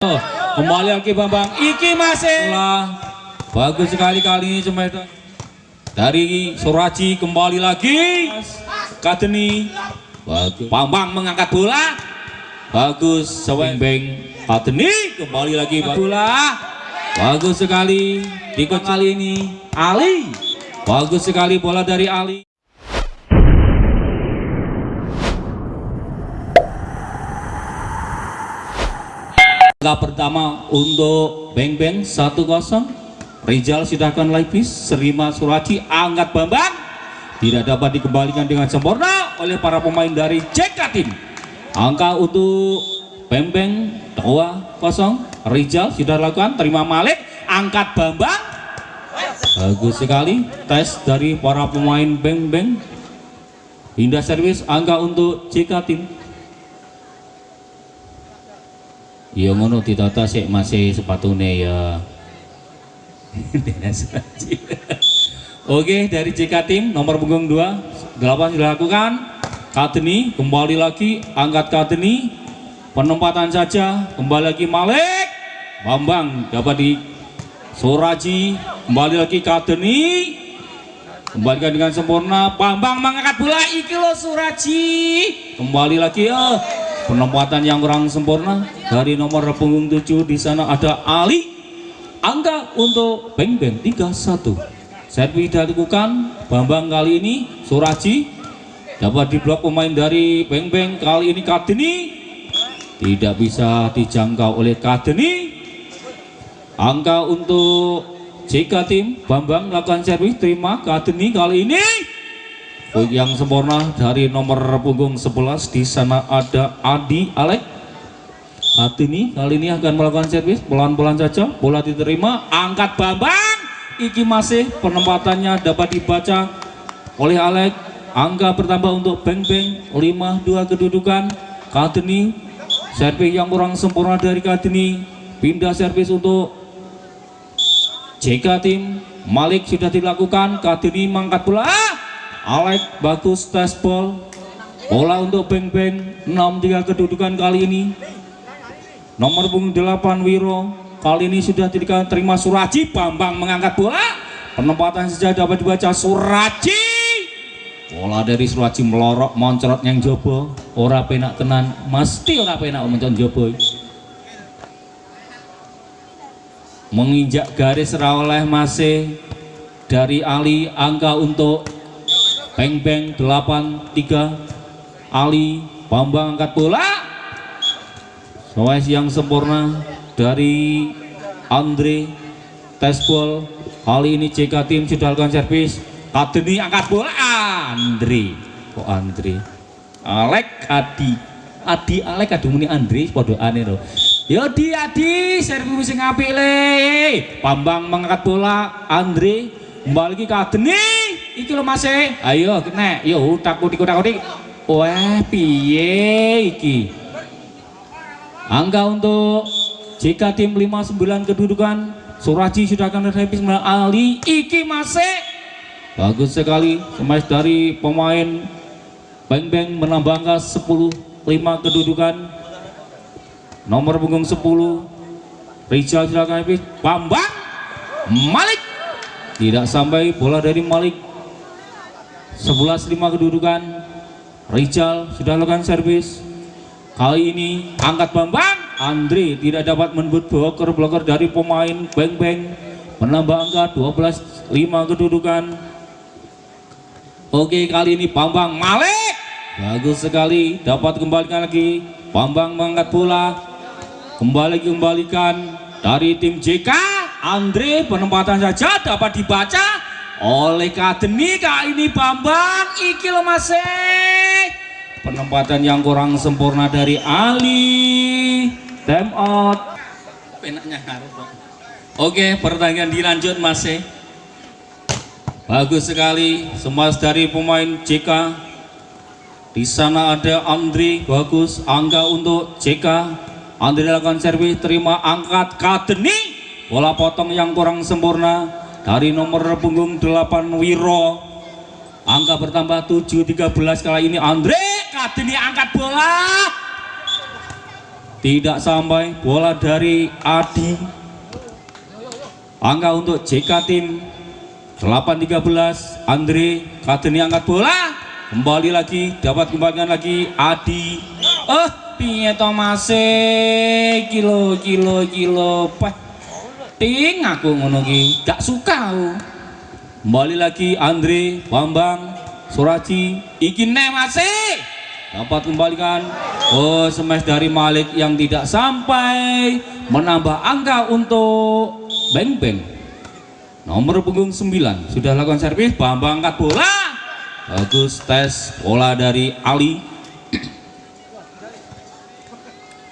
Kembali lagi Bambang, iki masih bagus sekali kali ini Cemedan dari Suraji. Kembali lagi Kadeni, bagus. Bambang mengangkat bola, bagus. Seweng-beng Kadeni kembali lagi bola, bagus sekali. Dikot kali ini Ali, bagus sekali bola dari Ali. Angka pertama untuk Beng Beng 1-0. Rizal sidahkan Laipis, Serima Suraji, angkat Bambang, tidak dapat dikembalikan dengan sempurna oleh para pemain dari Jekatim. Angka untuk Beng Beng 2-0. Rizal sudah lakukan, terima Malik, angkat Bambang, bagus sekali. Tes dari para pemain Beng Beng. Indah servis, angka untuk Jekatim. Ya ngono ditata sik masih sepatune ya. Oke, dari JK Tim nomor punggung 2 8 dilakukan. Kadeni kembali lagi, angkat Kadeni, penempatan saja, kembali lagi Malik, Bambang dapat di Suraji, kembali lagi Kadeni, kembalikan dengan sempurna. Bambang mengangkat bola, iki lo Suraji, kembali lagi penempatan yang kurang sempurna dari nomor punggung 7. Di sana ada Ali. Angka untuk Beng Beng 3-1. Servis dilakukan Bambang, kali ini Suraji dapat diblok pemain dari Beng Beng. Kali ini Kadeni tidak bisa dijangkau oleh Kadeni. Angka untuk JK Tim, Bambang melakukan servis, terima Kadeni. Kali ini yang sempurna dari nomor punggung 11. Di sana ada Adi Alek. Kadeni kali ini akan melakukan servis, pelan-pelan saja, bola diterima, angkat Bambang, iki masih penempatannya dapat dibaca oleh Alek. Angka bertambah untuk Beng Beng 5-2 kedudukan. Kadeni servis yang kurang sempurna dari Kadeni, pindah servis untuk JK Tim. Malik sudah dilakukan, Kadeni mengangkat bola, Alek bagus, tes bola untuk Beng Beng 6-3 kedudukan. Kali ini nomor punggung 8 Wiro, kali ini sudah terima Suraji. Bambang mengangkat bola, penempatan saja dapat dibaca Suraji. Bola dari Suraji melorok, moncorot yang jobo, ora penak tenan, mesti ora penak mencon jobo. Menginjak garis oleh masih dari Ali. Angka untuk Beng Beng 8-3 Ali. Bambang angkat bola, yang sempurna dari Andre. Tes ball, kali ini JK Tim sudah lakukan servis. Kadeni angkat bola, Andre. Kok Andre? Alek Adi Alek aduh muni Andre podo ane lho. Yo Adi servis sing apik le. Bambang mengangkat bola, Andre kembali lagi Kadeni. Iki lho Mas e. Ayo nek yo takut. Wah piye iki? Angka untuk JK Tim 59 kedudukan. Suraji sudah akan servis Ali. Iki masih bagus sekali. Smash dari pemain Beng Beng menambah angka 10-5 kedudukan. Nomor punggung 10 Rizal sudah akan servis. Bambang, Malik tidak sampai, bola dari Malik. 11-5 kedudukan. Rizal sudah lakukan servis. Kali ini angkat Bambang, Andre tidak dapat menembus bloker dari pemain Beng Beng, menambah angka 12-5 kedudukan. Oke, kali ini Bambang, Malik bagus sekali, dapat kembalikan lagi. Bambang mengangkat bola, kembalikan dari tim JK. Andre penempatan saja dapat dibaca oleh Kadeni. Kali ini Bambang, iki lo masih penempatan yang kurang sempurna dari Ali. Time out. Penaknya harus. Oke, pertandingan dilanjut masih. Bagus sekali smash dari pemain JK. Di sana ada Andre, bagus. Angka untuk JK. Andre lakukan servis, terima, angkat Kadeni. Bola potong yang kurang sempurna dari nomor punggung 8 Wiro. Angka bertambah 7-13. Kali ini Andre. Kadeni angkat bola, tidak sampai. Bola dari Adi. Angka untuk JK Tim 8-13. Andre Kadeni angkat bola, kembali lagi, dapat kembalikan lagi Adi. Piye to masih kilo ting aku ngono ki gak suka aku. Kembali lagi Andre Bambang Suraji, iki masih dapat kembalikan. Smash dari Malik yang tidak sampai, menambah angka untuk Beng Beng. Nomor punggung 9 sudah lakukan servis. Bambang angkat bola, bagus, tes bola dari Ali.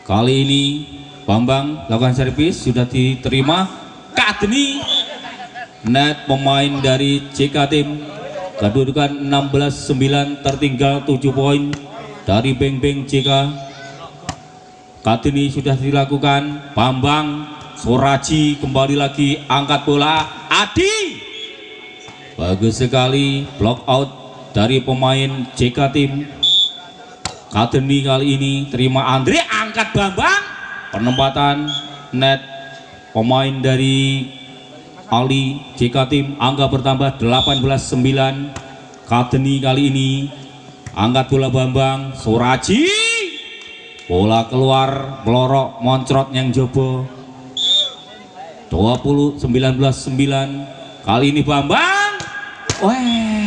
Kali ini Bambang lakukan servis, sudah diterima. Kadeni, net pemain dari JK Tim, kedudukan 16-9, tertinggal 7 poin dari Beng Beng JK. Kadeni sudah dilakukan. Bambang Suraji kembali lagi, angkat bola Adi, bagus sekali, block out dari pemain JK Tim. Kadeni kali ini terima Andre, angkat Bambang, penempatan net pemain dari Ali JK Tim. Angka bertambah 18-9. Kadeni kali ini angkat bola Bambang Suraji, bola keluar, pelorok moncrot yang jobo. 19-9. Kali ini Bambang,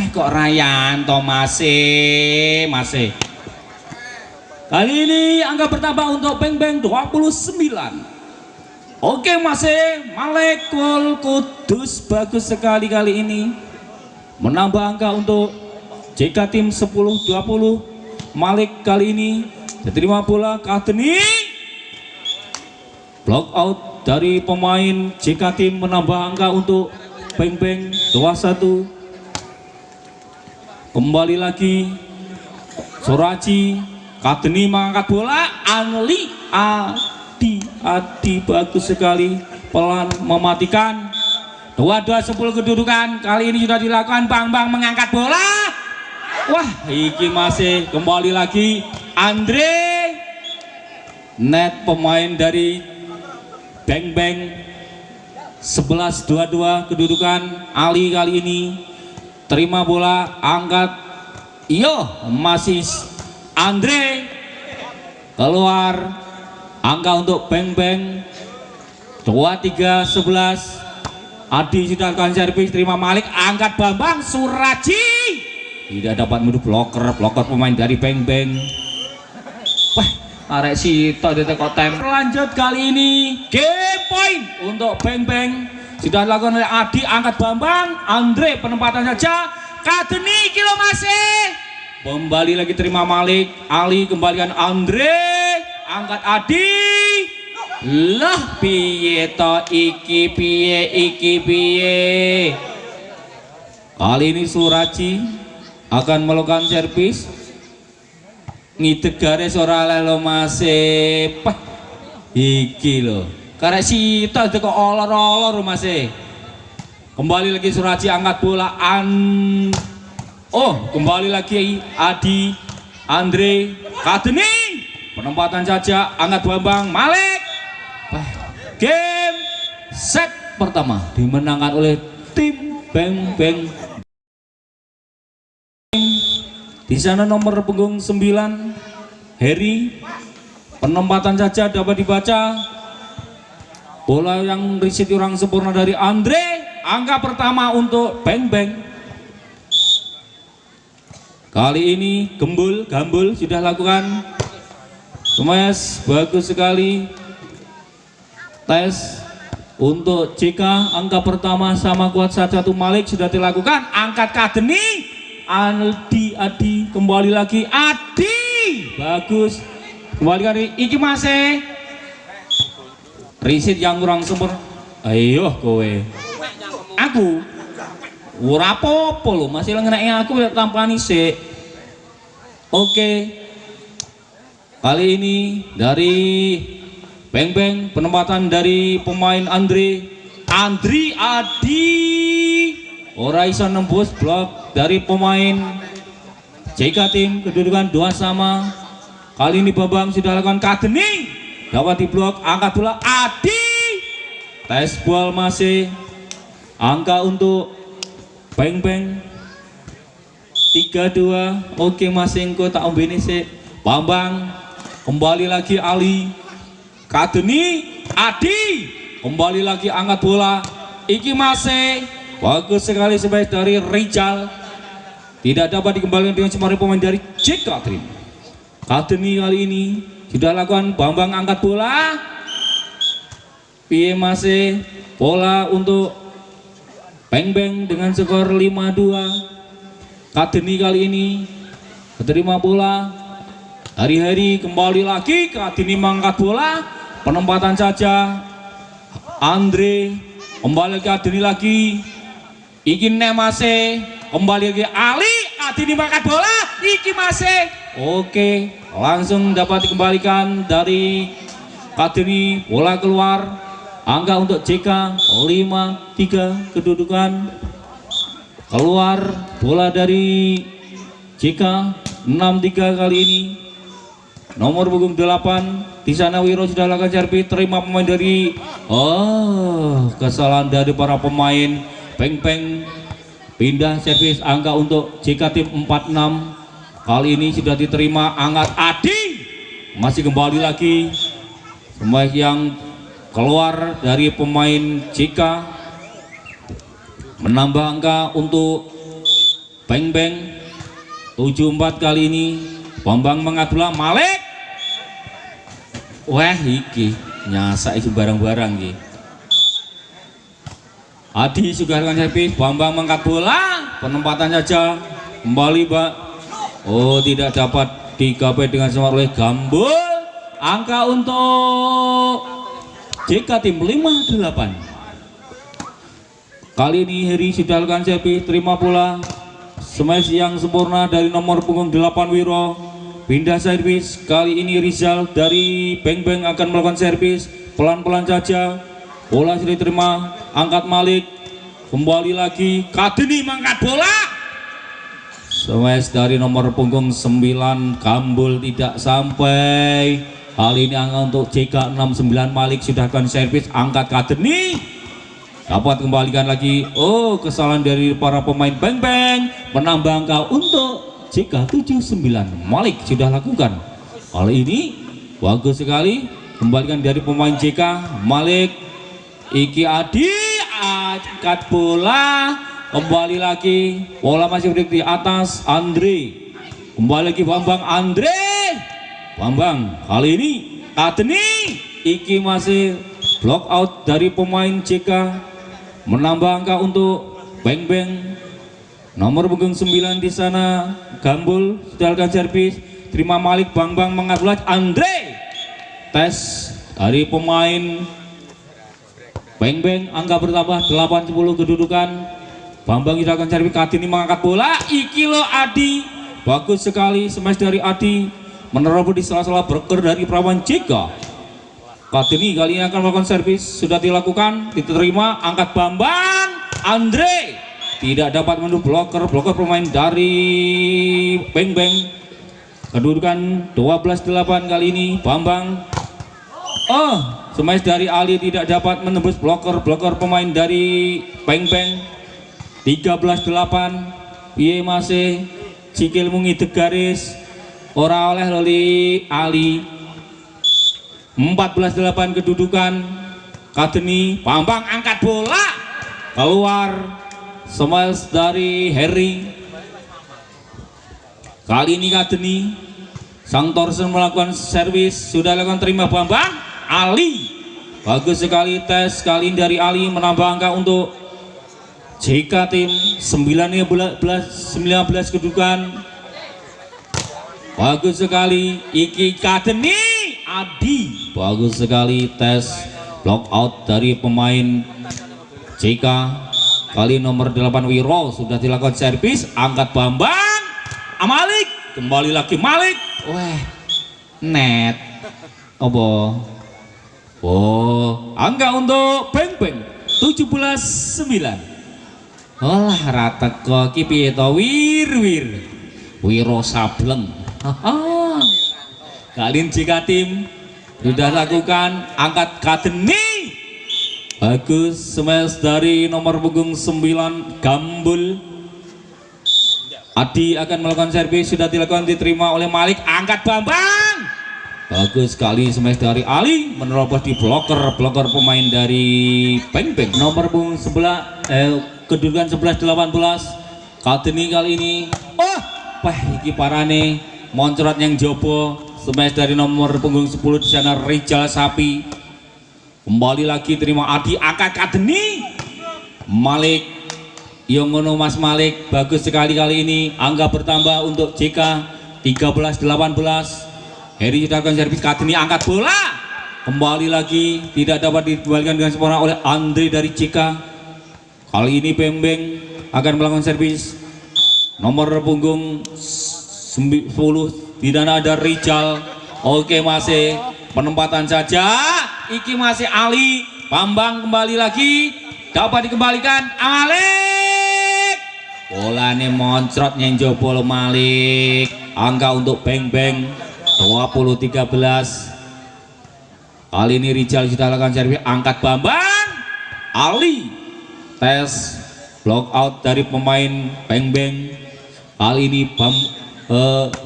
kok Rayanto masih. Kali ini angka bertambah untuk Beng Beng 29. Oke, masih Malekul Kudus, bagus sekali kali ini, menambah angka untuk JK Tim 10-20. Malik kali ini diterima bola Kadeni, block out dari pemain JK Tim, menambah angka untuk Beng Beng 21. Kembali lagi Suraji. Kadeni mengangkat bola, Anli Adi, bagus sekali, pelan mematikan. 22-10 kedudukan. Kali ini sudah dilakukan. Bambang mengangkat bola, iki masih. Kembali lagi Andre, net pemain dari Beng Beng 11-22 kedudukan. Ali kali ini terima bola, angkat, masih Andre, keluar, angka untuk Beng Beng 23-11. Adi sudah lakukan servis, terima Malik, angkat Bambang Suraji, tidak dapat menuduh bloker pemain dari Beng Beng. Arek Sito kok tem. Lanjut kali ini game point untuk Beng Beng, sudah dilakukan oleh Adi, angkat Bambang, Andre penempatan saja. Kadeni kilo masih, kembali lagi terima Malik, Ali kembalikan Andre, angkat Adi. Piye to iki piye. Kali ini Suraji akan melakukan servis, ngidek garis ora lelo masih. Iki lho, karek Sita kok olor-olor masih. Kembali lagi Suraji, angkat bola kembali lagi Adi, Andre, Kadeni, penempatan saja, angkat Bambang, Malik. Game set pertama dimenangkan oleh tim Beng Beng. Di sana nomor punggung 9 Heri, penempatan saja dapat dibaca. Bola yang riset orang sempurna dari Andre, angka pertama untuk Beng Beng. Kali ini Gambul sudah lakukan smash, bagus sekali. Tes untuk JK, angka pertama sama kuat saja. Malik sudah dilakukan, angkat Kadeni, Adi kembali lagi Adi, bagus, kembalikan iki masih riset yang kurang sempurna. Ayo kowe, aku ora apa-apa lho, masih ngeneki aku ya tampani sik. Oke, kali ini dari Beng Beng, penempatan dari pemain Adi, ora iso nembus blok dari pemain JK Tim, kedudukan 2 sama. Kali ini Bambang sudah lakukan Kadeni, dapat diblok, angkat bola Adi, tes ball masih angka untuk Beng Beng 3-2. Oke masih engko tak ombeni sih Bambang, kembali lagi Ali Kadeni Adi, kembali lagi angkat bola iki masih bagus sekali sebaik dari Rijal, tidak dapat dikembalikan dengan semua pemain dari JK Trim. Kadeni kali ini sudah lakukan Bambang angkat bola, piye masih bola untuk Beng Beng dengan skor 5-2. Kadeni kali ini menerima bola, hari-hari kembali lagi Kadeni mengangkat bola, penempatan saja Andre, kembali ke Kadeni lagi, iki masih kembali lagi Ali, Kadeni mengangkat bola, iki masih oke, langsung dapat dikembalikan dari Kadeni, bola keluar, angka untuk JK 5-3 kedudukan. Keluar bola dari JK 6-3 kali ini. Nomor punggung 8 di sana Wiro sudah lakukan servis, terima pemain dari kesalahan dari para pemain. Beng Beng pindah servis, angka untuk JK tim 46. Kali ini sudah diterima, angkat Adi, masih kembali lagi semua yang keluar dari pemain JK, menambah angka untuk Beng Beng 7-4 kali ini. Bambang mengangkat bola, Malik, wah iki nyasa itu barang-barang iki. Adi juga akan servis, Bambang mengangkat bola, penempatan saja kembali Mbak, tidak dapat digapai dengan smart oleh Gambul. Angka untuk JK tim 58. Kali ini Heri sudah lakukan servis, terima bola, smash yang sempurna dari nomor punggung 8 Wiro, pindah servis. Kali ini Rizal dari Beng Beng akan melakukan servis, pelan-pelan saja, bola sudah diterima, angkat Malik, kembali lagi Kadeni mengangkat bola, smash dari nomor punggung 9 Gambul tidak sampai. Kali ini angka untuk JK 69 Malik sudah akan servis, angkat Kadeni, dapat kembalikan lagi. Kesalahan dari para pemain Beng Beng, menambah angka untuk JK 79 Malik sudah lakukan. Kali ini bagus sekali, kembalikan dari pemain JK Malik, iki Adi angkat bola, kembali lagi, bola masih berada di atas Andre, kembali lagi Bambang Andre, Bambang kali ini Kadeni, iki masih block out dari pemain JK, menambah angka untuk Beng Beng. Nomor punggung 9 di sana Gambul sudah lakukan servis, terima Malik, Bambang mengangkat bola, Andre, tes dari pemain Beng Beng, angka bertambah 8-10 kedudukan. Bambang sudah akan servis, Kadeni mengangkat bola, iki lo Adi, bagus sekali smash dari Adi, menerobos di sela-sela broker dari perawan JK. Kadeni kali ini akan melakukan servis, sudah dilakukan, diterima, angkat Bambang, Andre, tidak dapat menunggu bloker pemain dari Beng Beng. Kedudukan 12-8 kali ini. Bambang, smash dari Ali tidak dapat menembus bloker pemain dari Beng Beng. 13-8, piye masih cikil mungi garis, ora oleh loli Ali. 14-8 kedudukan. Kadeni, Bambang angkat bola, keluar, smash dari Harry. Kali ini Kadeni, sang Thorsen melakukan servis, sudah lakukan terima Bambang, Ali, bagus sekali tes kali ini dari Ali, menambah angka untuk JK tim 19 kedudukan. Bagus sekali, iki Kadeni, Adi, bagus sekali tes block out dari pemain JK. Kali nomor 8 Wiro sudah dilakukan servis, angkat Bambang, Malik, kembali lagi Malik, net, angka untuk Beng Beng 17-9. Rata kok piye to Wiro Sableng. Kalian JK tim sudah lakukan, angkat Kadeni. Bagus, smash dari nomor punggung 9 Gambul. Adi akan melakukan servis, sudah dilakukan, diterima oleh Malik, angkat Bambang. Bagus sekali smash dari Ali, menerobos di bloker pemain dari Beng Beng. Nomor punggung sebelah kedudukan 11-18. Kadeni kali ini, iki parane moncrot yang jobo, smash dari nomor punggung 10 di sana Rijal Sapi. Kembali lagi, terima Adi, angkat Kadeni. Malik, yang ngono Mas Malik, bagus sekali kali ini. Angka bertambah untuk JK 13-18. Heri sudah akan servis, Kadeni angkat bola. Kembali lagi, tidak dapat dikembalikan dengan sempurna oleh Andre dari JK. Kali ini Beng Beng akan melakukan servis. Nomor punggung 10 tidak ada Rijal. Oke, masih penempatan saja. Iki masih Ali. Bambang kembali lagi, dapat dikembalikan Malik. Bolanya moncrot yang jebol Malik. Angka untuk Beng Beng 20-13. Kali ini Rijal sudah lakukan servis, angkat Bambang. Ali tes block out dari pemain Beng Beng. Kali ini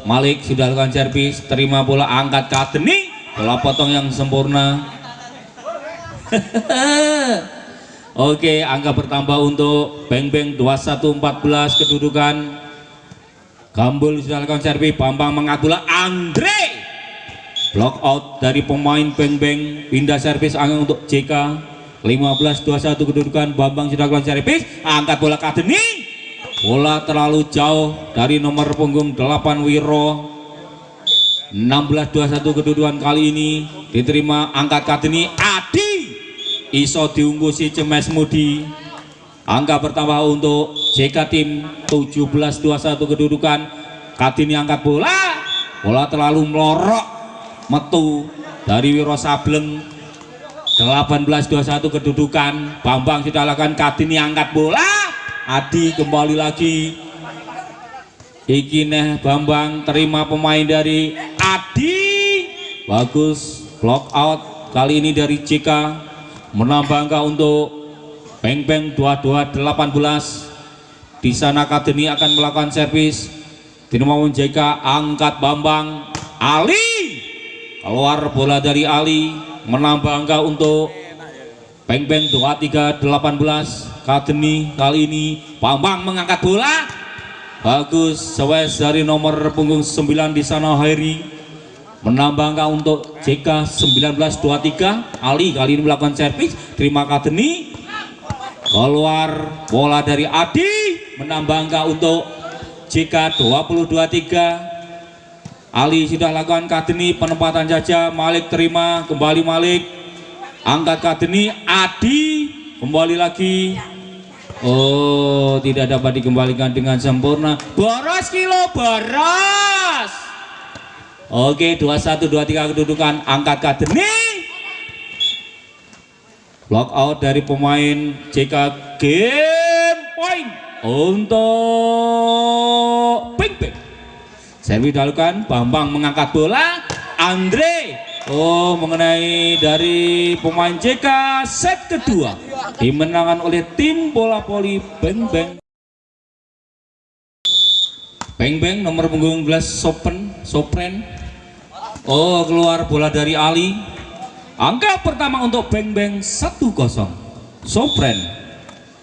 Malik sudah lakukan servis, terima bola, angkat Kadeni. Bola potong yang sempurna. Oke, angka bertambah untuk Beng Beng 21-14 kedudukan. Gambul sudah lakukan servis, Bambang mengangkat bola, Andre. Block out dari pemain Beng Beng, pindah servis, angka untuk JK 15-21 kedudukan. Bambang sudah lakukan servis, angkat bola Kadeni. Bola terlalu jauh dari nomor punggung 8 Wiro. 16-21 kedudukan, kali ini diterima, angkat Kadeni. Adi iso diunggu si Cemes Mudi. Angka bertambah untuk JK tim 17-21 kedudukan. Kadeni angkat bola, bola terlalu melorok, metu dari Wiro Sableng. 18-21 kedudukan. Bambang sudah lakukan, Kadeni angkat bola. Adi kembali lagi. Iki neh Bambang, terima pemain dari Adi. Bagus, block out kali ini dari JK. Menambah angka untuk Beng Beng 22-18. Di sana Kadeni akan melakukan servis. Dinamun JK, angkat Bambang. Ali keluar bola dari Ali. Menambah angka untuk Beng Beng 23-18. Kadeni kali ini Bambang mengangkat bola. Bagus, sewes dari nomor punggung 9 di sana Heri. Menambah angka untuk JK 19-23. Ali kali ini melakukan servis, terima Kadeni. Keluar bola dari Adi, menambah angka untuk JK 20-23. Ali sudah lakukan, Kadeni penempatan saja. Malik terima, kembali Malik, angkat Kadeni. Adi kembali lagi. Oh, tidak dapat dikembalikan dengan sempurna. Boros kilo, boros. Oke, 21-23 kedudukan, angkat Kadeni. Block out dari pemain JK, game point untuk Beng Beng. Servis dilakukan, Bambang mengangkat bola. Andre mengenai dari pemain JK. Set kedua dimenangkan oleh tim bola voli Beng Beng. Beng Beng nomor punggung 11 Sopren. Keluar bola dari Ali. Angka pertama untuk Beng Beng 1-0. Sopren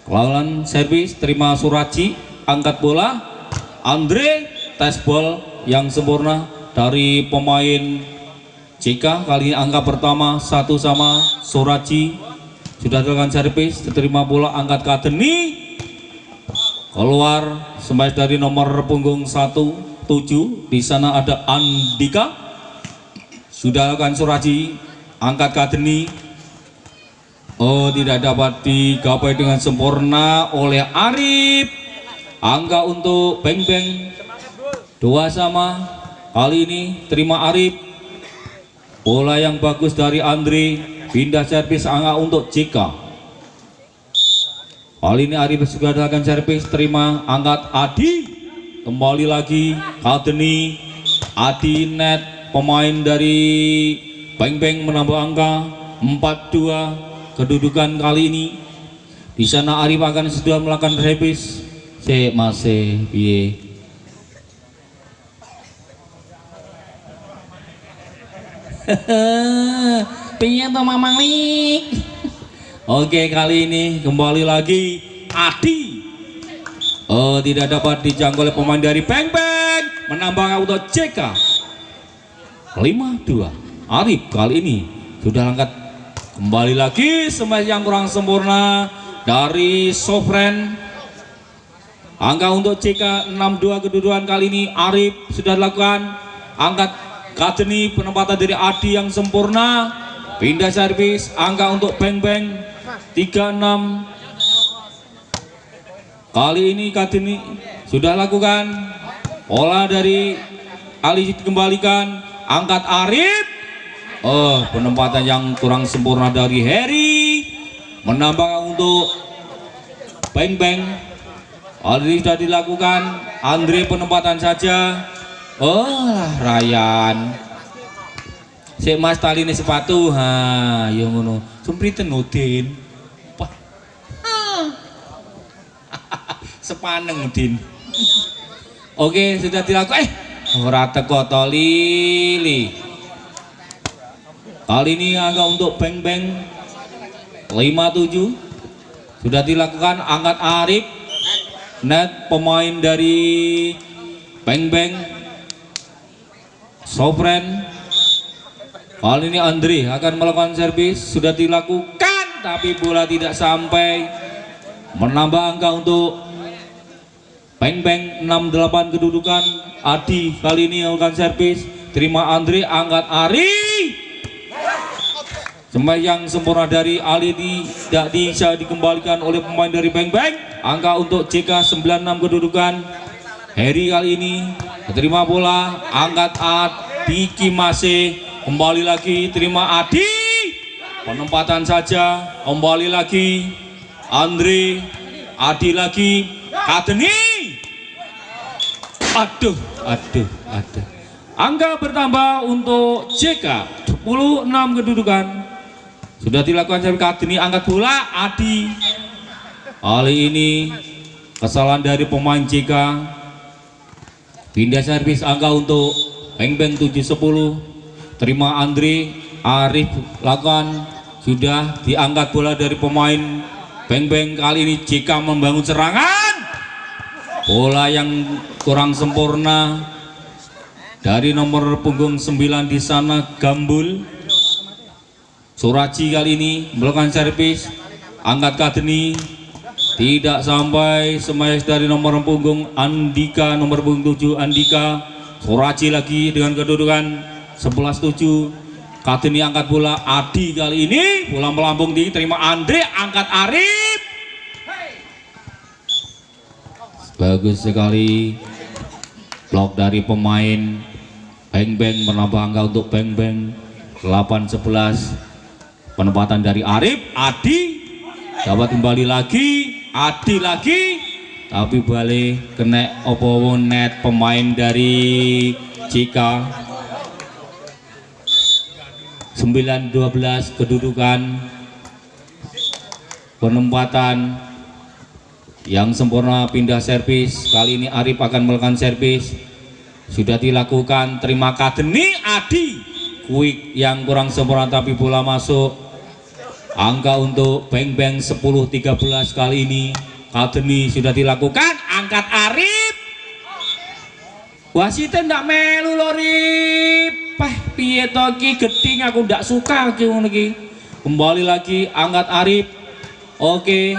lawan servis, terima Suraji, angkat bola. Andre tes ball yang sempurna dari pemain JK. Kali ini angka pertama 1 sama Suraji. Sudah dilakukan servis, diterima bola, angkat Kadeni. Keluar smash dari nomor punggung 17. Di sana ada Andika. Sudah lakukan Suraji, angkat Kadeni. Tidak dapat digapai dengan sempurna oleh Arif. Angka untuk Beng Beng 2 sama. Kali ini terima Arif. Bola yang bagus dari Andre, pindah servis, angka untuk JK. Kali ini Arif juga akan servis, terima, angkat Adi. Kembali lagi Kadeni. Adi net pemain dari Beng Beng menambah angka 4-2 kedudukan kali ini. Di sana Arif akan sudah melakukan servis. Masih piye. Piye to Mamang Lik. Oke, kali ini kembali lagi Adi. Tidak dapat dijangkau oleh pemain dari Beng Beng. Menambah auto CK 5-2. Arif kali ini sudah angkat kembali lagi smash yang kurang sempurna dari Sofren. Angka untuk CK 6-2 kedudukan kali ini. Arif sudah dilakukan angkat Kadeni, penempatan dari Adi yang sempurna, pindah servis. Angka untuk Beng Beng 3-6. Kali ini Kadeni sudah lakukan pola dari Ali dikembalikan, angkat Arif. Penempatan yang kurang sempurna dari Heri, menambah untuk Beng Beng. Ali sudah dilakukan, Andre penempatan saja. Ryan si Mas tali ini sepatu yang ngono sumpriten Udin sepaneng Udin. Oke, sudah dilakukan ora teko to Lili. Kali ini angka untuk Beng Beng 5-7 sudah dilakukan, angkat Arif. Net pemain dari Beng Beng Sofren. Kali ini Andre akan melakukan servis, sudah dilakukan tapi bola tidak sampai. Menambah angka untuk Beng Beng 6-8 kedudukan. Adi kali ini melakukan servis, terima Andre, angkat Ari. Sembahyang sempurna dari Ali tidak bisa dikembalikan oleh pemain dari Beng Beng. Angka untuk CK 96 kedudukan. Heri kali ini terima bola, angkat Adi Kimase, kembali lagi terima Adi, penempatan saja, kembali lagi Andre, Adi lagi, Kadeni. Aduh. Angka bertambah untuk JK 10-6 kedudukan. Sudah dilakukan servis Kadeni, angkat bola Adi. Kali ini kesalahan dari pemain JK. Pindah servis, angka untuk Beng Beng 7-10. Terima Andre, Arif lakukan, sudah diangkat bola dari pemain Beng Beng. Kali ini JK membangun serangan. Bola yang kurang sempurna dari nomor punggung 9 di sana Gambul. Suraji kali ini melakukan servis, angkat Kadeni. Tidak sampai, smash dari nomor punggung Andika, nomor punggung 7 Andika. Suraji lagi dengan kedudukan 11-7. Kadeni angkat bola, Adi kali ini bola melambung tinggi, terima Andre, angkat Arif. Bagus sekali blok dari pemain Beng Beng, menambah angka untuk Beng Beng 8-11. Penempatan dari Arif, Adi dapat kembali lagi, Adi lagi, tapi balik kena opo net pemain dari Cika. 9-12 kedudukan. Penempatan yang sempurna, pindah servis. Kali ini Arif akan melakukan servis, sudah dilakukan, terima Kadeni. Adi quick yang kurang sempurna tapi bola masuk. Angka untuk Beng Beng 10-13 kali ini. Kadeni sudah dilakukan, angkat Arif. Wasite ndak melu lho Rip. Piye to iki, geding aku ndak suka iki ngono iki. Kembali lagi, angkat Arif. Oke.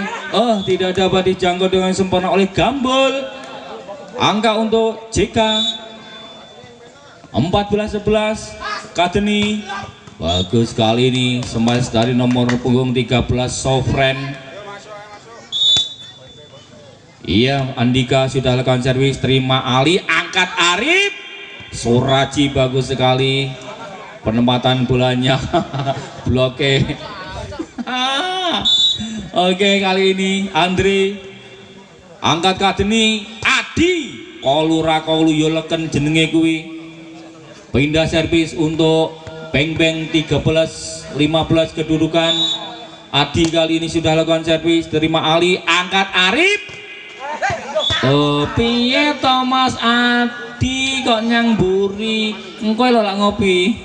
Tidak dapat dijangkau dengan sempurna oleh Gambul. Angka untuk JK 14-11. Kadeni bagus sekali ini, smash dari nomor punggung 13 Sofren. Iya, Andika sudah lakukan servis, terima Ali, angkat Arif. Suraji bagus sekali, penempatan bolanya. Bloke. Oke, kali ini Andre angkat Kadeni. Adi kolu ra kolu yo leken jenenge kuwi. Pindah servis untuk Beng Beng 13-15 kedudukan. Adi kali ini sudah lakukan servis, terima Ali, angkat Arif. Piye Thomas Adi kok nyamburi, engkau lo lak ngopi.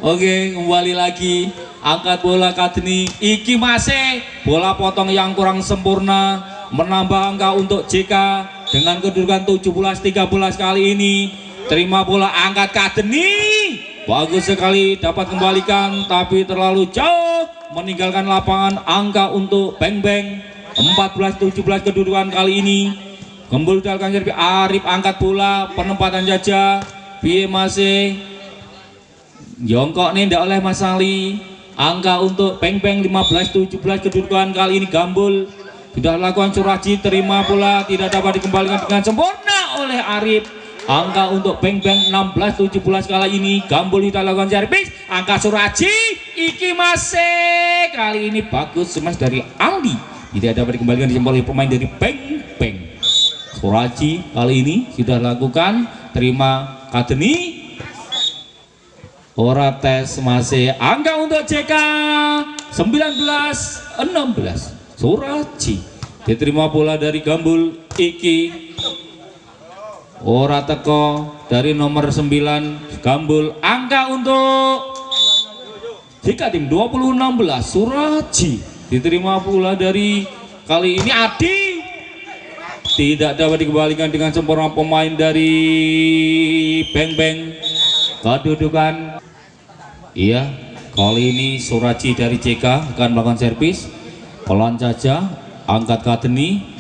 Oke, kembali lagi, angkat bola Kadeni. Iki masih bola potong yang kurang sempurna, menambah angka untuk JK dengan kedudukan 17-13 kali ini. Terima bola, angkat Kadeni. Bagus sekali, dapat kembalikan tapi terlalu jauh meninggalkan lapangan. Angka untuk Beng Beng 14-17 kedudukan kali ini. Kembali dalkan servis Arif, angkat bola, penempatan saja. Piye masih jongkok nih, ndak oleh Mas Ali. Angka untuk Beng Beng 15-17 kedudukan kali ini. Gambul sudah lakukan Suraji, terima bola tidak dapat dikembalikan dengan sempurna oleh Arif. Angka untuk Beng Beng 16-17 kali ini. Gambul kita lakukan servis, angka Suraji, iki masih kali ini bagus smash dari Aldi, tidak dapat dikembalikan oleh pemain dari Beng Beng. Suraji kali ini sudah lakukan, terima Kadeni. Ora tes masih, angka untuk JK 19-16. Suraji diterima bola dari Gambul, iki ora teko dari nomor 9 Gambul. Angka untuk JK tim 20-16. Suraji diterima bola dari kali ini Adi, tidak dapat dikembalikan dengan sempurna pemain dari Beng Beng. Kedudukan, iya, kali ini Suraji dari JK akan melakukan servis. Pelan saja, angkat Kadeni.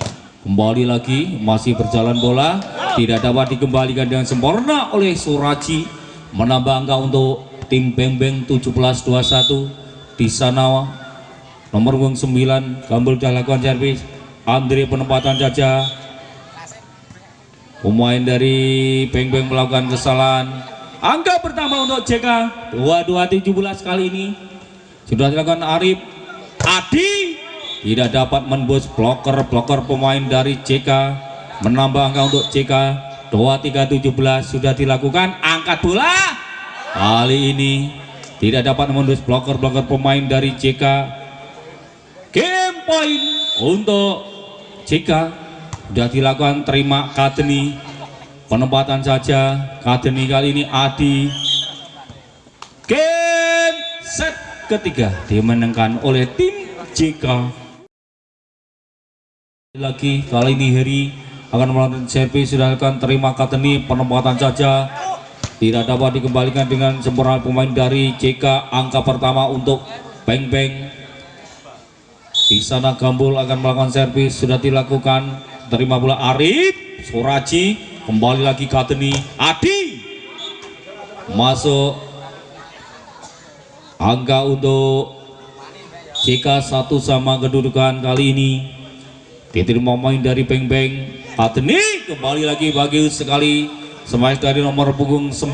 Kembali lagi, masih berjalan bola, tidak dapat dikembalikan dengan sempurna oleh Suraji. Menambah angka untuk tim Beng Beng 17-21. Di sana nomor 9 Gambul sudah lakukan servis. Andre penempatan saja. Pemain dari Beng Beng melakukan kesalahan. Angka pertama untuk JK 22-17 kali ini sudah dilakukan Arif. Adi tidak dapat menembus bloker pemain dari JK. Menambah angka untuk JK 23-17 sudah dilakukan. Angkat bola kali ini tidak dapat menembus bloker pemain dari JK. Game point untuk JK sudah dilakukan, terima Kadeni. Penempatan saja Kadeni kali ini Adi. Game set ketiga dimenangkan oleh tim JK. Lagi kali ini Heri akan melakukan servis, sudah akan terima Kadeni. Penempatan saja tidak dapat dikembalikan dengan sempurna pemain dari JK. Angka pertama untuk Beng Beng. Di sana Gambul akan melakukan servis, sudah dilakukan, terima bola Arif. Suraji, kembali lagi Kadeni. Adi masuk. Angka untuk JK 1 sama kedudukan kali ini. Diterima pemain dari Beng Beng. Kadeni kembali lagi, bagus sekali smash dari nomor punggung 9.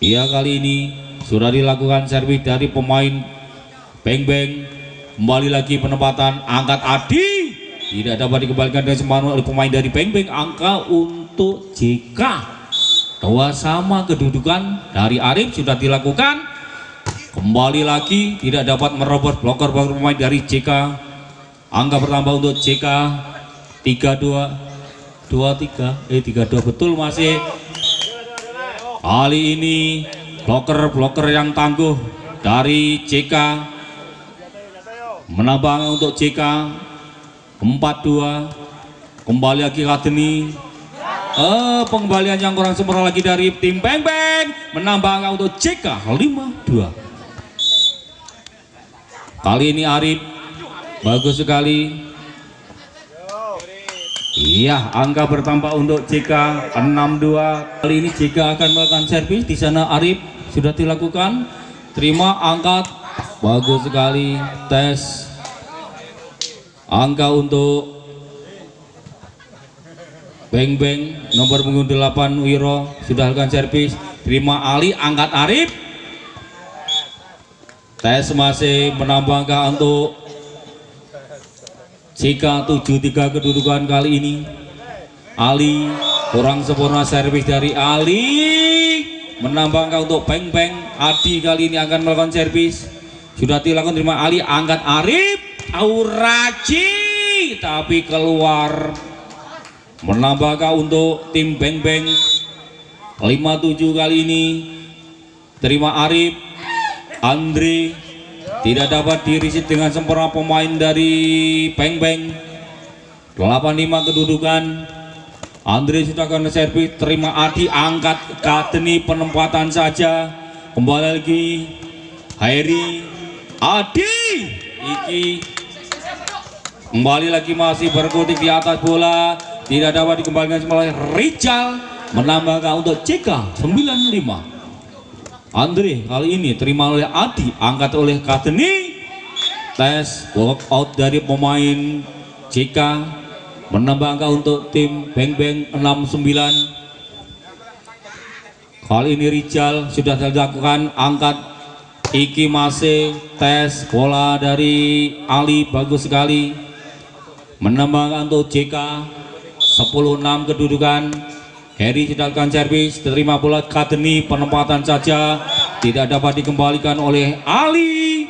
Iya, kali ini sudah dilakukan servis dari pemain Beng Beng. Kembali lagi penempatan, angkat Adi, tidak dapat dikembalikan dengan sempurna oleh pemain dari Beng Beng. Angka untuk JK 2 sama kedudukan dari Arif sudah dilakukan. Kembali lagi tidak dapat merobot bloker pemain dari JK. Angka bertambah untuk JK 32 betul masih. Kali ini bloker yang tangguh dari JK. Menambah untuk JK 42. Kembali lagi Kadeni. Pengembalian yang kurang sempurna lagi dari tim Beng Beng. Menambah angka untuk JK 52. Kali ini Arif, bagus sekali. Iya, angka bertambah untuk JK 62. Kali ini JK akan melakukan servis. Di sana Arif sudah dilakukan, terima, angkat, bagus sekali. Tes angka untuk Beng Beng nomor punggung 8 Wiro sudah lakukan servis, terima Ali, angkat Arif. Tes masih, menambah angka untuk JK 73 kedudukan kali ini. Ali kurang sempurna servis dari Ali, menambah angka untuk Beng Beng. Adi kali ini akan melakukan servis, sudah dilakukan, terima Ali, angkat Arif, Auraji tapi keluar, menambah angka untuk tim Beng Beng. 57 kali ini terima Arif, Andre tidak dapat dirisit dengan sempurna pemain dari Beng Beng. 85 kedudukan, Andre sudah akan servis, terima Adi, angkat Kadeni, penempatan saja, kembali lagi Hairi, Adi, Iki kembali lagi masih berkutik di atas bola, tidak dapat dikembalikan oleh Rijal, menambah untuk CK 95. Andre kali ini terima oleh Adi, angkat oleh Kadeni, tes walk out dari pemain CK, menambah angka untuk tim Beng Beng 69. Kali ini Rijal sudah dilakukan, angkat Iki masih tes bola dari Ali, bagus sekali, menambah angka untuk JK 10-6 kedudukan. Heri sedangkan servis, terima bola Kadeni, penempatan saja tidak dapat dikembalikan oleh Ali.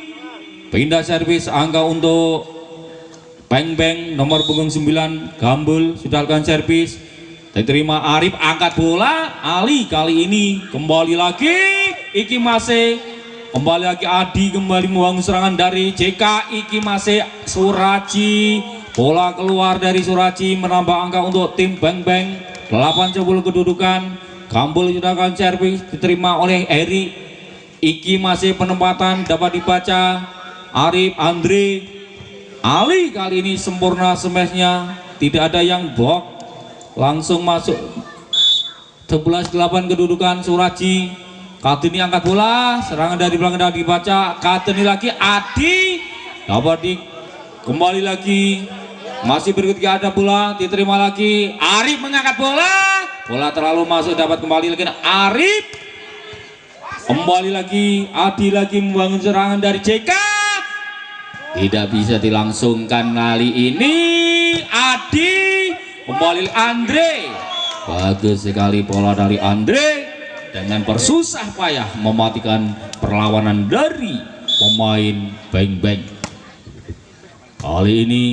Pindah servis, angka untuk Beng Beng nomor punggung 9 Gambul sedangkan servis, diterima Arif, angkat bola Ali, kali ini kembali lagi Iki masih, kembali lagi Adi, kembali membangun serangan dari JK. Iki masih Suraji, bola keluar dari Suraji, menambah angka untuk tim Beng Beng 8-10 kedudukan. Gambul sudah akan servis, diterima oleh Eri. Iki masih penempatan dapat dibaca Arif, Andre, Ali kali ini sempurna smashnya, tidak ada yang blok, langsung masuk. 11-8 kedudukan Suraji. Kadeni angkat bola, serangan dari belakang dapat dibaca Kadeni lagi, Adi dapat di, kembali lagi masih berikutnya ada bola, diterima lagi Arif, mengangkat bola, bola terlalu masuk, dapat kembali lagi Arif, kembali lagi Adi lagi membangun serangan dari JK, tidak bisa dilangsungkan kali ini. Adi kembali Andre, bagus sekali bola dari Andre, dengan bersusah payah mematikan perlawanan dari pemain Beng Beng. Kali ini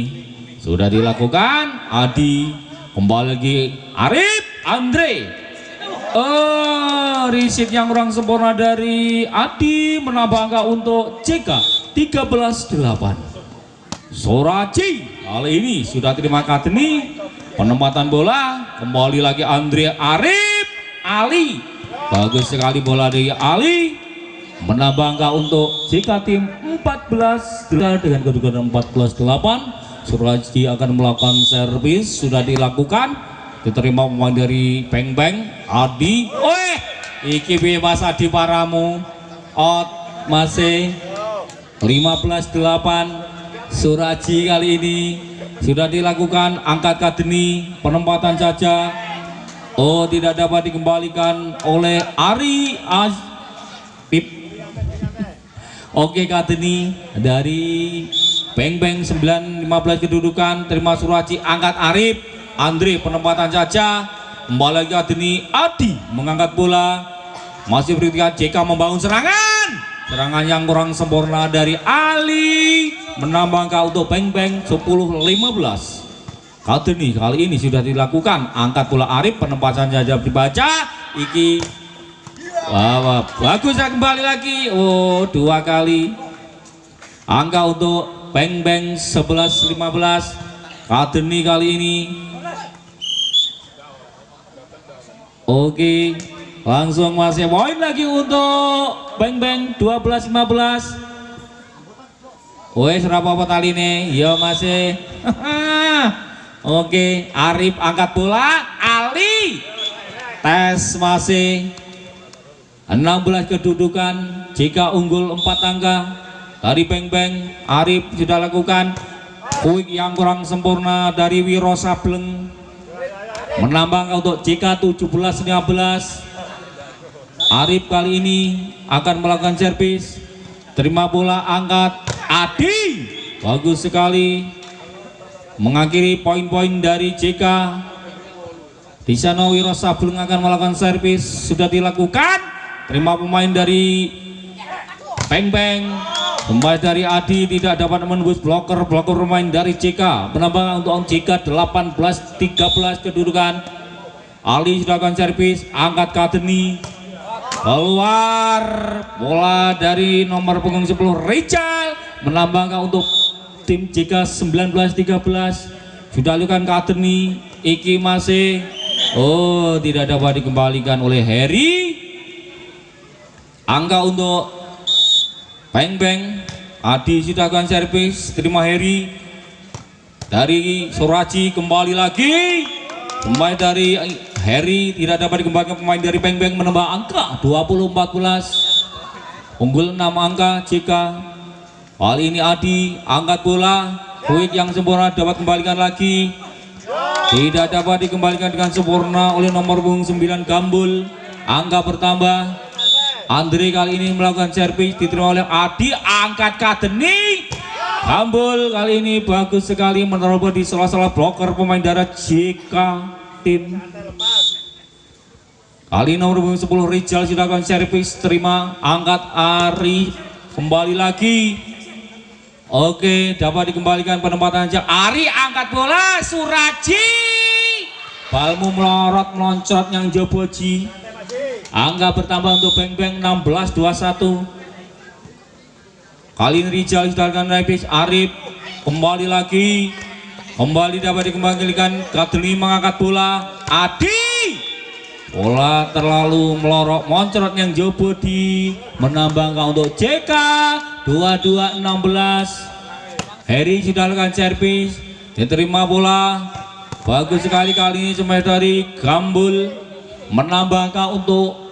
sudah dilakukan, Adi kembali lagi Arif, Andre, riset yang kurang sempurna dari Adi, menambah angka untuk JK 13-8. Suraji kali ini sudah terima Kadeni, penempatan bola, kembali lagi Andre, Arif, Ali, bagus sekali bola dari Ali, menambah angka untuk JK tim 14 dengan kedudukan 14-8. Suraji akan melakukan servis, sudah dilakukan, diterima pemain dari Beng Beng. Adi, iki bebas Adi paramu, out masih 15-8. Suraji kali ini sudah dilakukan, angkat Kadeni, penempatan saja, tidak dapat dikembalikan oleh Ari Pip. Oke, Kadeni dari Beng Beng 9-15 kedudukan, terima Suraji, angkat Arif, Andre, penempatan saja, kembali lagi Kadeni, Adi mengangkat bola, masih berikutnya JK membangun serangan yang kurang sempurna dari Ali, menambah angka untuk Beng Beng 10-15. Kadeni kali ini sudah dilakukan, angkat bola Arif, penempatan saja dibaca Iki, wah, bagus ya, kembali lagi, dua kali angka untuk Beng Beng 11-15. Kadeni kali ini oke, langsung masih poin lagi untuk Beng Beng 12-15. Wes berapa tali nih? Ya masih. Oke, Arif angkat bola, Ali tes masih 16 kedudukan. Jika unggul 4 angka dari Beng Beng, Arif sudah lakukan quick yang kurang sempurna dari Wiro Sableng, menambah untuk JK 17-15. Arif kali ini akan melakukan servis, terima bola, angkat Adi, bagus sekali mengakhiri poin-poin dari JK Di sana Wiro Sableng akan melakukan servis, sudah dilakukan. Terima pemain dari Beng Beng. Kembali dari Adi tidak dapat menembus bloker pemain dari JK. Menambah untuk JK 18-13 kedudukan. Ali sudah akan servis, angkat Kadeni. Keluar bola dari nomor punggung 10 Rizal. Menambah untuk tim JK 19-13. Sudah lakukan Kadeni. Iki masih tidak dapat dikembalikan oleh Heri. Angka untuk Beng Beng. Adi sudah akan servis, terima Heri dari Suraji. Kembali lagi pemain dari Heri tidak dapat dikembalikan. Pemain dari Beng Beng menambah angka 20-14, unggul 6 angka JK. Kali ini Adi angkat bola, quick yang sempurna dapat kembalikan lagi, tidak dapat dikembalikan dengan sempurna oleh nomor punggung 9 Gambul. Angka bertambah. Andre kali ini melakukan servis, diterima oleh Adi, angkat Kadeni. Gambul kali ini bagus sekali menerobos di sela-sela bloker pemain darat JK tim. Kali nomor punggung 10 Rizal sudah akan servis, terima, angkat Ari, kembali lagi. Oke, dapat dikembalikan penempatan saja. Ari angkat bola, Suraji. Balmu melorot meloncot yang Joboji. Angka bertambah untuk Beng Beng 16-21. Kali ini Rizal sudah akan servis, Arif kembali lagi. Kembali dapat dikembalikan. Kadeni mengangkat bola. Adi. Bola terlalu melorot moncrot yang Joboji. Menambah angka untuk JK 22-16. Heri sudah lakukan servis, diterima bola. Bagus sekali kali ini cuma dari Gambul. Menambah angka untuk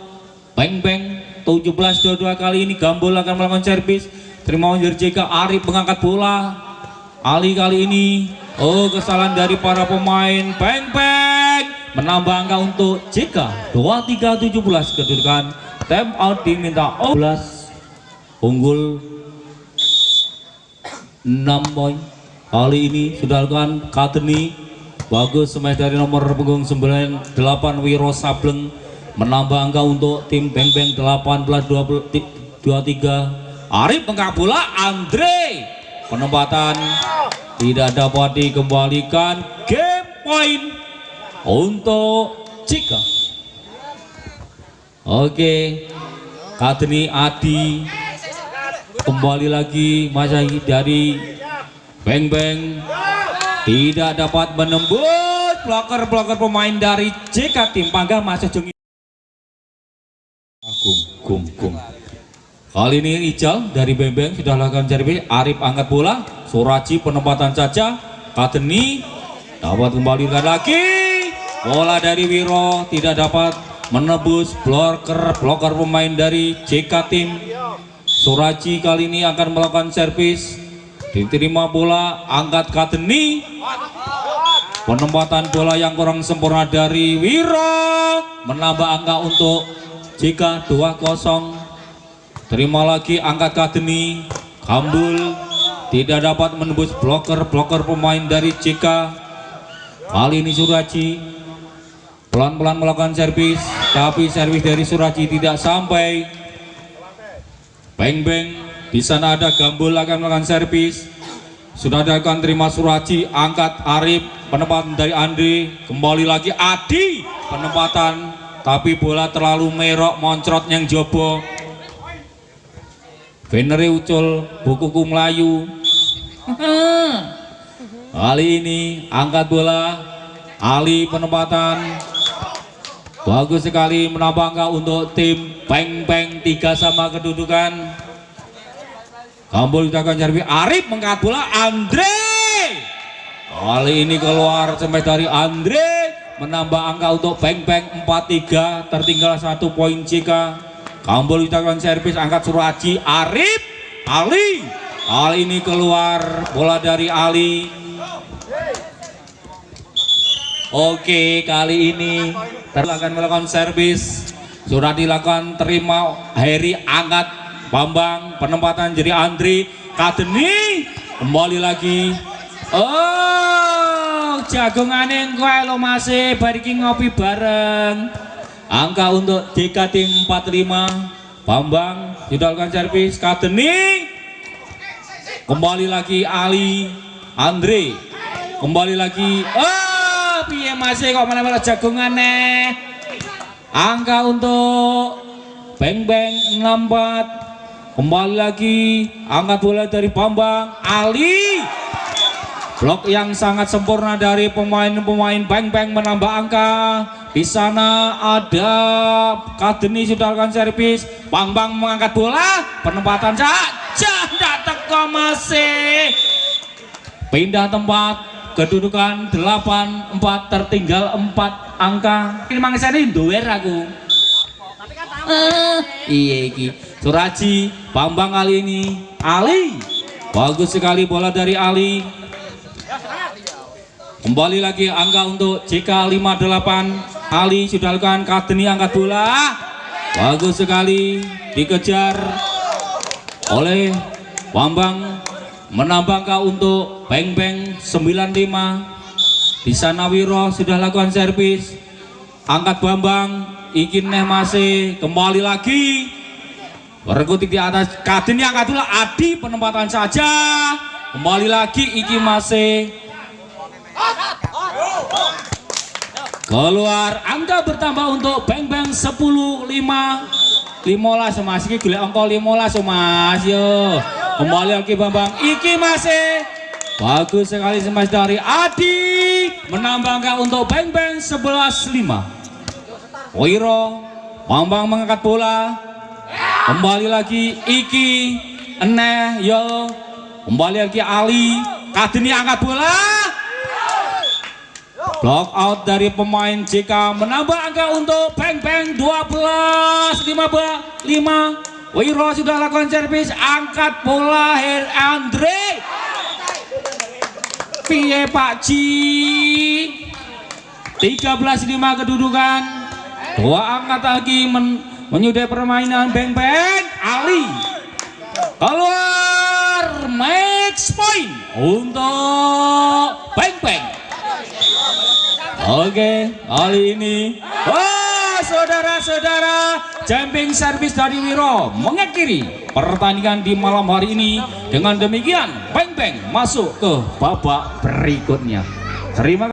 Beng Beng 17-22. Kali ini Gambul akan melakukan servis, terima dari JK. Arif mengangkat bola. Ali kali ini kesalahan dari para pemain Beng Beng. Menambah angka untuk JK 23-17 kedudukan. Time out diminta 11, unggul 6 poin. Kali ini sudah lakukan Kadeni. Bagus smash dari nomor punggung 98 Wiro Sableng. Menambah angka untuk tim Beng Beng 18-23. Arif mengangkat bola. Andre penempatan tidak dapat dikembalikan. Game point untuk Cika. Oke, Kadeni Adi kembali lagi masih dari Beng Beng. Tidak dapat menembus bloker pemain dari JK tim. Pangga masih jengi. Gum. Kali ini Rijal dari Beng Beng sudah lakukan servis. Arif angkat bola. Suraji penempatan saja. Kadeni dapat kembalikan lagi. Bola dari Wiro tidak dapat menembus bloker pemain dari JK tim. Suraji kali ini akan melakukan servis. Diterima bola, angkat Kadeni. Penempatan bola yang kurang sempurna dari Wiro. Menambah angka untuk JK 2-0. Terima lagi, angkat Kadeni. Gambul tidak dapat menembus bloker pemain dari JK. Kali ini Suraji pelan-pelan melakukan servis, tapi servis dari Suraji tidak sampai. Beng Beng. Di sana ada Gambul akan melakukan servis. Sudah akan terima Suraji, angkat Arif, penempatan dari Andri. Kembali lagi Adi, penempatan, tapi bola terlalu merok moncrot yang Jobo. Venere ucul bukuku Melayu. Kali ini angkat bola, Ali penempatan. Bagus sekali menambah angka untuk tim Beng Beng 3 sama kedudukan. Gambul sudah akan servis. Arif mengangkat bola. Andre kali ini keluar smash dari Andre. Menambah angka untuk Beng Beng 4-3. Tertinggal 1 poin JK. Gambul sudah akan servis. Angkat Suraji. Arif. Ali kali ini keluar bola dari Ali. Oke, kali ini akan melakukan servis. Sudah dilakukan, terima Heri, angkat Bambang, penempatan jadi Andri. Kadeni kembali lagi. jagongane kowe lo masih bariki ngopi bareng. Angka untuk DKT 45 Bambang sudah lakukan servis Kadeni. Kembali lagi Ali Andre. Kembali lagi piye masih kok malah jagongane. Angka untuk Beng Beng 64. Kembali lagi angkat bola dari Bambang Ali. Blok yang sangat sempurna dari pemain-pemain Beng Beng menambah angka. Di sana ada Kadeni sudah lakukan servis. Bambang mengangkat bola, penempatan saja tidak teko masih. Pindah tempat, kedudukan 8-4 tertinggal 4 angka. Ini mangsa ini doer aku. Iya iki. Suraji, Bambang kali ini. Ali. Bagus sekali bola dari Ali. Kembali lagi angka untuk JK 58. Ali sudah lakukan Kadeni angkat bola. Bagus sekali dikejar oleh Bambang, menambah angka untuk Beng Beng 95. Di sana Wiro sudah lakukan servis. Angkat Bambang, iki neh masih kembali lagi. Berkutik di atas Kadeni angkat bola. Adi penempatan saja. Kembali lagi iki masih keluar. Angka bertambah untuk Beng Beng 10-5. 15 Mas, iki golek angka 15 Mas yo. Kembali lagi Bambang, iki masih bagus sekali smash dari Adi, menambah angka untuk Beng Beng 11-5. Wiro, Bambang mengangkat bola. Kembali lagi iki eneh yo. Kembali lagi Ali, Kadeni angkat bola. Block out dari pemain JK, menambah angka untuk Beng Beng 12-5. Wiro sudah lakukan servis, angkat bola Andre. Piye Pak Ji. 13-5 kedudukan. Dua angkat lagi menyudahi permainan Beng Beng. Ali keluar, match point untuk Beng Beng. Oke, kali ini saudara-saudara, jumping service dari Wiro mengakhiri pertandingan di malam hari ini. Dengan demikian Beng Beng masuk ke babak berikutnya. Terima kasih.